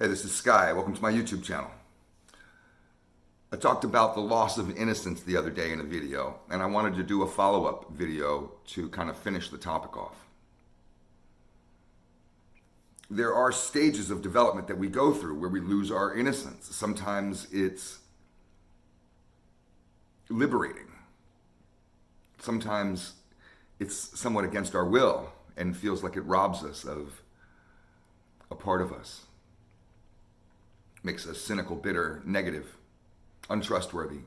Hey, this is Sky. Welcome to my YouTube channel. I talked about the loss of innocence the other day in a video, and I wanted to do a follow-up video to kind of finish the topic off. There are stages of development that we go through where we lose our innocence. Sometimes it's liberating. Sometimes it's somewhat against our will and feels like it robs us of a part of us. Makes us cynical, bitter, negative, untrustworthy.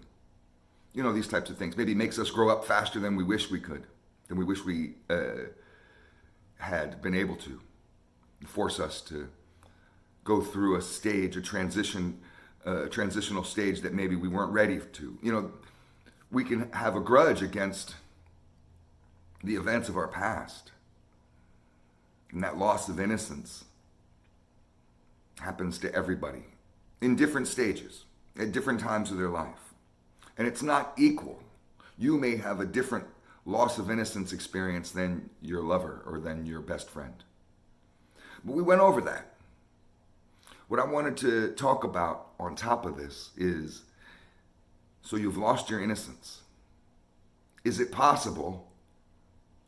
You know, these types of things. Maybe makes us grow up faster than we wish we could, than we wish we had been able to. Force us to go through a stage, a transitional stage that maybe we weren't ready to. You know, we can have a grudge against the events of our past. And that loss of innocence happens to everybody in different stages, at different times of their life. And it's not equal. You may have a different loss of innocence experience than your lover or than your best friend. But we went over that. What I wanted to talk about on top of this is, so you've lost your innocence. Is it possible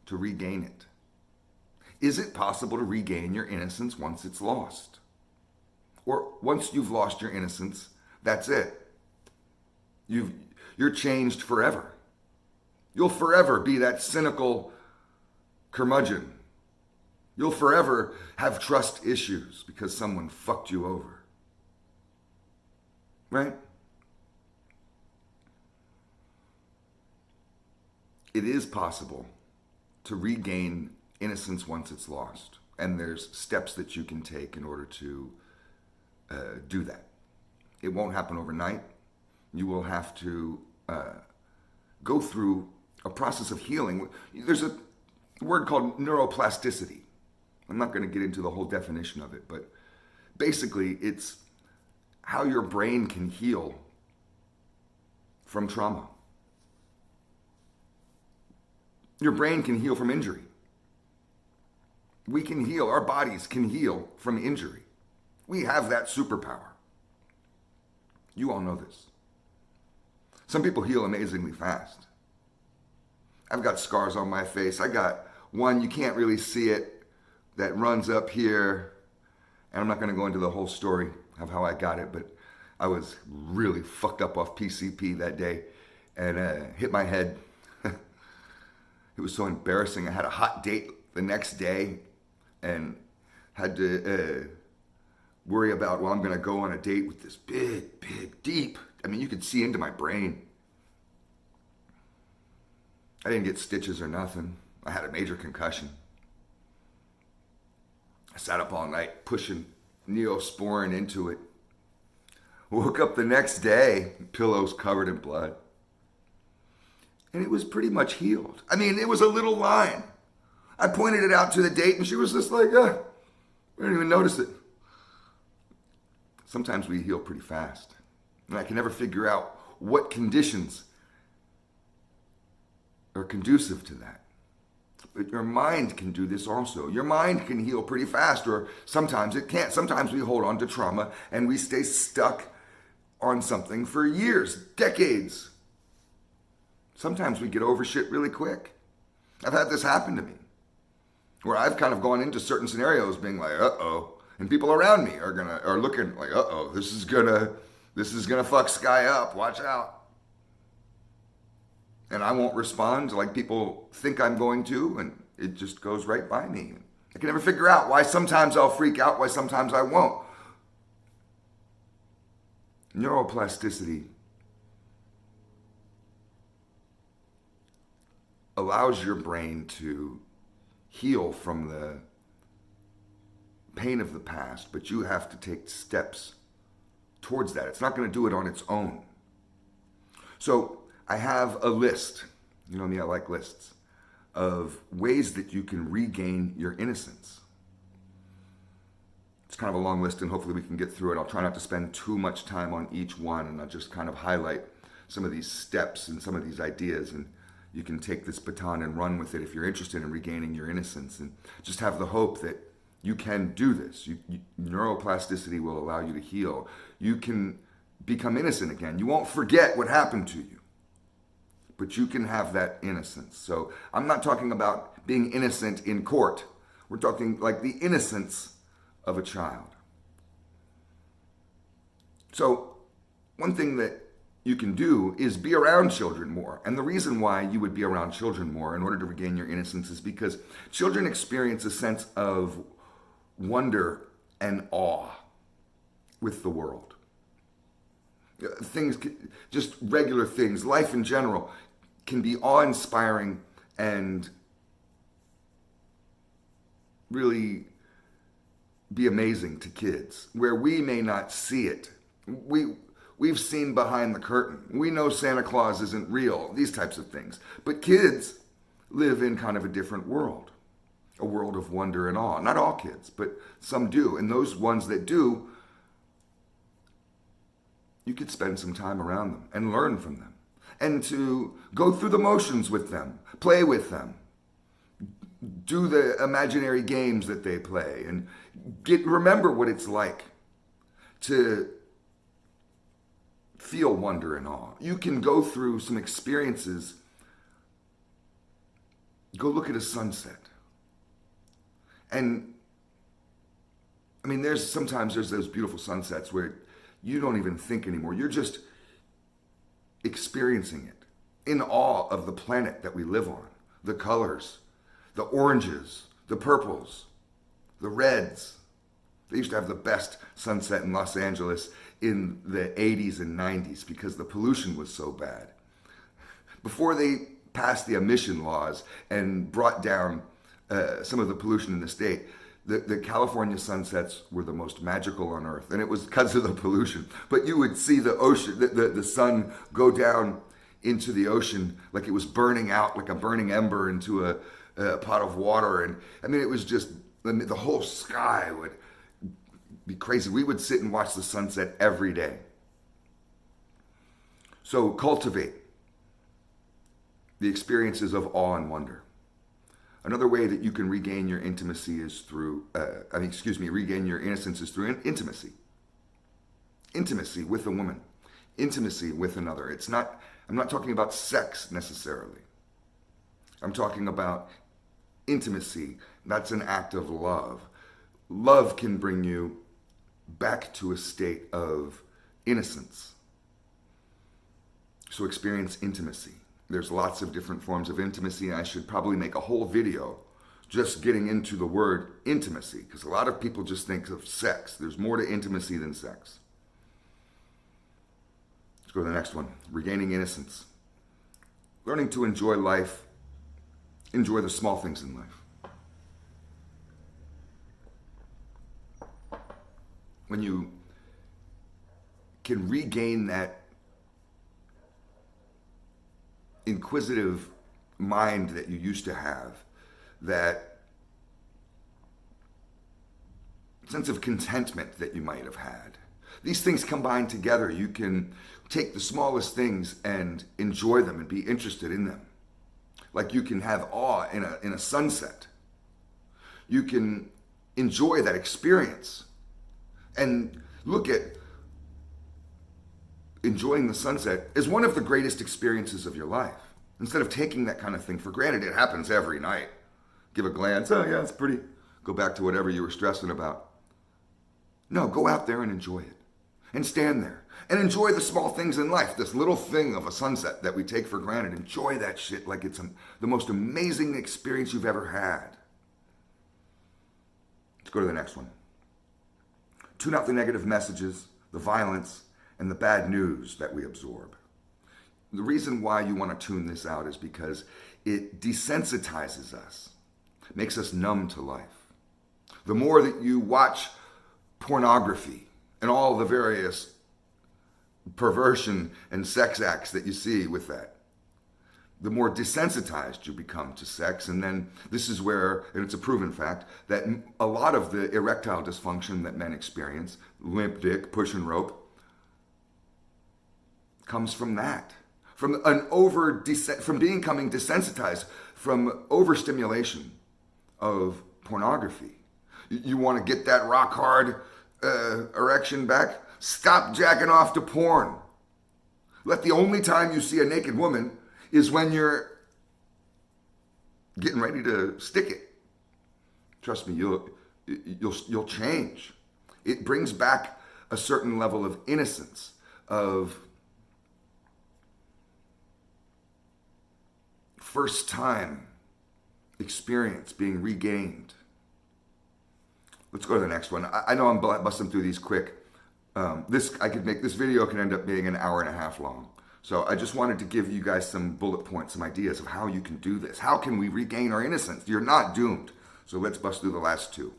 to regain it? Is it possible to regain your innocence once it's lost? Or once you've lost your innocence, that's it. You're changed forever. You'll forever be that cynical curmudgeon. You'll forever have trust issues because someone fucked you over. Right? It is possible to regain innocence once it's lost. And there's steps that you can take in order to do that. It won't happen overnight. You will have to go through a process of healing. There's a word called neuroplasticity. I'm not going to get into the whole definition of it, but basically it's how your brain can heal from trauma. Your brain can heal from injury. We can heal, our bodies can heal from injury. We have that superpower. You all know this. Some people heal amazingly fast. I've got scars on my face. I got one, you can't really see it, that runs up here. And I'm not going to go into the whole story of how I got it, but I was really fucked up off PCP that day and hit my head. It was so embarrassing. I had a hot date the next day and had to worry about, well, I'm going to go on a date with this big, deep. I mean, you could see into my brain. I didn't get stitches or nothing. I had a major concussion. I sat up all night pushing Neosporin into it. Woke up the next day, pillows covered in blood. And it was pretty much healed. I mean, it was a little line. I pointed it out to the date and she was just like, I didn't even notice it. Sometimes we heal pretty fast. And I can never figure out what conditions are conducive to that. But your mind can do this also. Your mind can heal pretty fast, or sometimes it can't. Sometimes we hold on to trauma and we stay stuck on something for years, decades. Sometimes we get over shit really quick. I've had this happen to me, where I've kind of gone into certain scenarios being like, uh-oh. And people around me are looking like, uh-oh, this is gonna fuck Sky up. Watch out. And I won't respond like people think I'm going to, and it just goes right by me. I can never figure out why sometimes I'll freak out, why sometimes I won't. Neuroplasticity allows your brain to heal from the pain of the past, but you have to take steps towards that. It's not going to do it on its own. So I have a list, you know me, I like lists, of ways that you can regain your innocence. It's kind of a long list and hopefully we can get through it. I'll try not to spend too much time on each one, and I'll just kind of highlight some of these steps and some of these ideas, and you can take this baton and run with it if you're interested in regaining your innocence, and just have the hope that You can do this. Neuroplasticity will allow you to heal. You can become innocent again. You won't forget what happened to you, but you can have that innocence. So I'm not talking about being innocent in court. We're talking like the innocence of a child. So one thing that you can do is be around children more. And the reason why you would be around children more in order to regain your innocence is because children experience a sense of wonder and awe with the world. Things, just regular things, life in general, can be awe-inspiring and really be amazing to kids, where we may not see it. We've seen behind the curtain. We know Santa Claus isn't real, these types of things. But kids live in kind of a different world, a world of wonder and awe. Not all kids, but some do. And those ones that do, you could spend some time around them and learn from them, and to go through the motions with them, play with them, do the imaginary games that they play, and remember what it's like to feel wonder and awe. You can go through some experiences. Go look at a sunset. And I mean, sometimes there's those beautiful sunsets where you don't even think anymore. You're just experiencing it, in awe of the planet that we live on, the colors, the oranges, the purples, the reds. They used to have the best sunset in Los Angeles in the 80s and 90s because the pollution was so bad. Before they passed the emission laws and brought down some of the pollution in the state, the California sunsets were the most magical on earth, and it was because of the pollution. But you would see the ocean, the sun go down into the ocean like it was burning out, like a burning ember into a pot of water. And I mean, it was just, the whole sky would be crazy. We would sit and watch the sunset every day. So cultivate the experiences of awe and wonder. Another way that you can regain your intimacy is through, regain your innocence is through intimacy. Intimacy with a woman, intimacy with another. I'm not talking about sex necessarily. I'm talking about intimacy. That's an act of love. Love can bring you back to a state of innocence. So experience intimacy. There's lots of different forms of intimacy. I should probably make a whole video just getting into the word intimacy, because a lot of people just think of sex. There's more to intimacy than sex. Let's go to the next one. Regaining innocence. Learning to enjoy life. Enjoy the small things in life. When you can regain that inquisitive mind that you used to have, that sense of contentment that you might have had. These things combined together, you can take the smallest things and enjoy them and be interested in them. Like you can have awe in a sunset. You can enjoy that experience and look at enjoying the sunset as one of the greatest experiences of your life. Instead of taking that kind of thing for granted, it happens every night. Give a glance, oh yeah, it's pretty. Go back to whatever you were stressing about. No, go out there and enjoy it. And stand there. And enjoy the small things in life. This little thing of a sunset that we take for granted. Enjoy that shit like it's the most amazing experience you've ever had. Let's go to the next one. Tune out the negative messages, the violence, and the bad news that we absorb. The reason why you want to tune this out is because it desensitizes us, makes us numb to life. The more that you watch pornography and all the various perversion and sex acts that you see with that, the more desensitized you become to sex. And then this is where, and it's a proven fact, that a lot of the erectile dysfunction that men experience, limp dick, push and rope, comes from that. From becoming desensitized, from overstimulation of pornography. You want to get that rock hard erection back? Stop jacking off to porn. Let the only time you see a naked woman is when you're getting ready to stick it. Trust me, you'll change. It brings back a certain level of innocence, of first time experience being regained. Let's go to the next one. I know I'm busting through these quick. This video can end up being an hour and a half long. So I just wanted to give you guys some bullet points, some ideas of how you can do this. How can we regain our innocence? You're not doomed. So let's bust through the last two.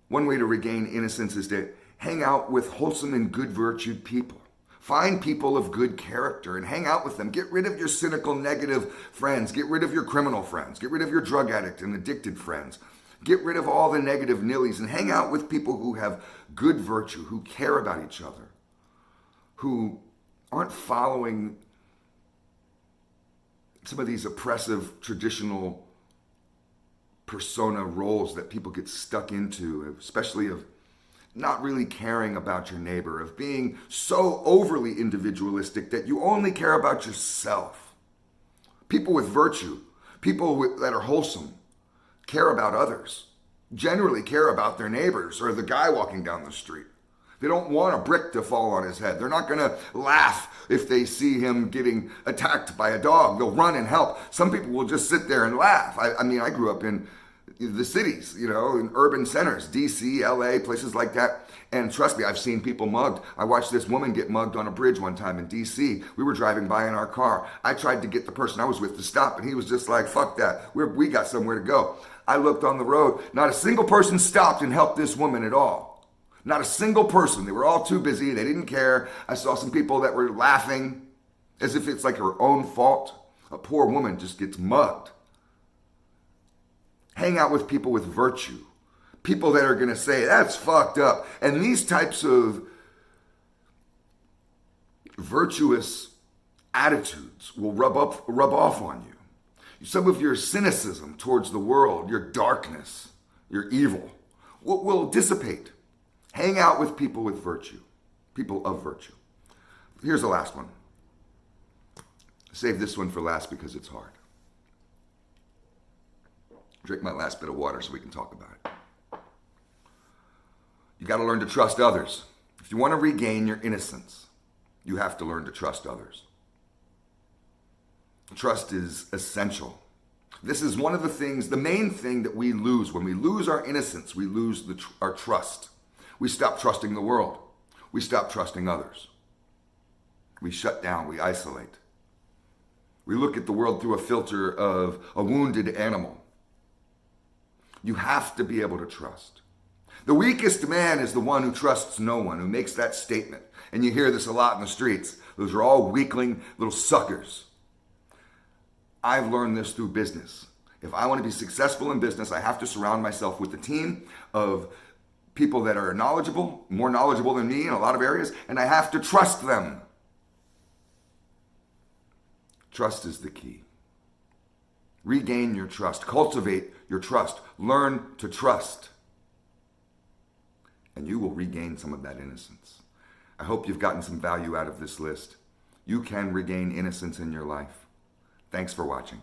One way to regain innocence is to hang out with wholesome and good virtued people. Find people of good character and hang out with them. Get rid of your cynical, negative friends. Get rid of your criminal friends. Get rid of your drug addict and addicted friends. Get rid of all the negative nillies and hang out with people who have good virtue, who care about each other, who aren't following some of these oppressive traditional persona roles that people get stuck into, especially of not really caring about your neighbor, of being so overly individualistic that you only care about yourself. People with virtue, that are wholesome, care about others, generally care about their neighbors or the guy walking down the street. They don't want a brick to fall on his head. They're not going to laugh if they see him getting attacked by a dog. They'll run and help. Some people will just sit there and laugh. I mean, I grew up in the cities, in urban centers, DC, LA, places like that. And trust me, I've seen people mugged. I watched this woman get mugged on a bridge one time in DC. We were driving by in our car. I tried to get the person I was with to stop, and he was just like, fuck that. We got somewhere to go. I looked on the road. Not a single person stopped and helped this woman at all. Not a single person. They were all too busy. They didn't care. I saw some people that were laughing as if it's like her own fault. A poor woman just gets mugged. Hang out with people with virtue. People that are going to say, that's fucked up. And these types of virtuous attitudes will rub off on you. Some of your cynicism towards the world, your darkness, your evil, will dissipate. Hang out with people with virtue, people of virtue. Here's the last one. Save this one for last because it's hard. Drink my last bit of water so we can talk about it. You got to learn to trust others. If you want to regain your innocence, you have to learn to trust others. Trust is essential. This is one of the things, the main thing that we lose. When we lose our innocence, we lose our trust. We stop trusting the world. We stop trusting others. We shut down. We isolate. We look at the world through a filter of a wounded animal. You have to be able to trust. The weakest man is the one who trusts no one, who makes that statement. And you hear this a lot in the streets. Those are all weakling little suckers. I've learned this through business. If I want to be successful in business, I have to surround myself with a team of people that are knowledgeable, more knowledgeable than me in a lot of areas, and I have to trust them. Trust is the key. Regain your trust. Cultivate your trust. Learn to trust. And you will regain some of that innocence. I hope you've gotten some value out of this list. You can regain innocence in your life. Thanks for watching.